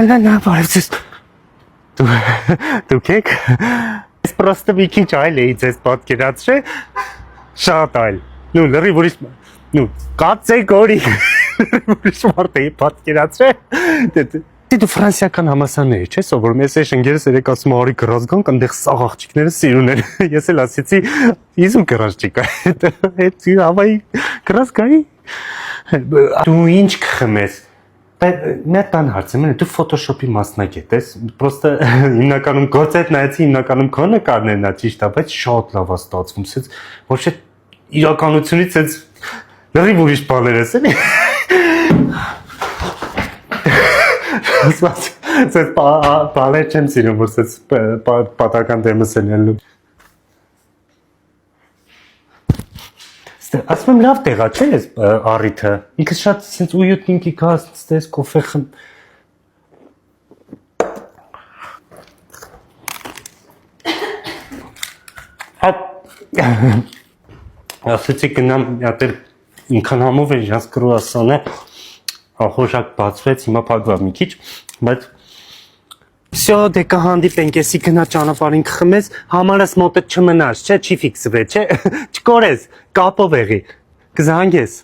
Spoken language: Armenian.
На, բարևձեզ։ Դուք եք։ Ես պրոստը մի քիչ այլ էի ձեզ պատկերացրել, շատ այլ։ Նու լրիվ ուրիշ, նու կացեք օրի, ուրիշ մարդ էի պատկերացրել։ Դու ֆրանսիական համասարներ չէ, սովորում ես այս ընկերս երեք ասում արի գրած գանք, այնտեղ սաղ աղջիկները սիրուն են։ Ես էլ ասեցի, իզու գրած չկա։ Այդ հավայի գրած գայի։ Դու ինչ կխմես։ Մեկ բան հարցեմ, դու Photoshop-ի մասնագետ ես, պրոստը հիմնականում գործետ նայեցի, հիմնականում քո նկարներն է ճիշտ է, բայց շատ լավ է ստացվում, սենց ոչ թե իրականությունից սենց լրիվ ուրիշ բաներ ես, էլի։ Սենց բաներ չեմ սիրում, որ սենց պատական դեմս են ելնում։ Ասում եմ լավ տեղա չէ ես առիթը, ինքս շատ սենց ույուտնինքի կա, ստես կոֆե խմ։ Ասեցի գնամ ատեր ինքան համով է ժանց կրուասան է, խոշակ բացվեց, հիմա պագվա մի քիչ, բայց Всё, դե կհանդիպենք, եսի գնա ճանապարհին կխմես, համարս մոտդ չմնաս, չէ, չի ֆիքսվե, չէ, չկորես, կապով եղի, կզանգես։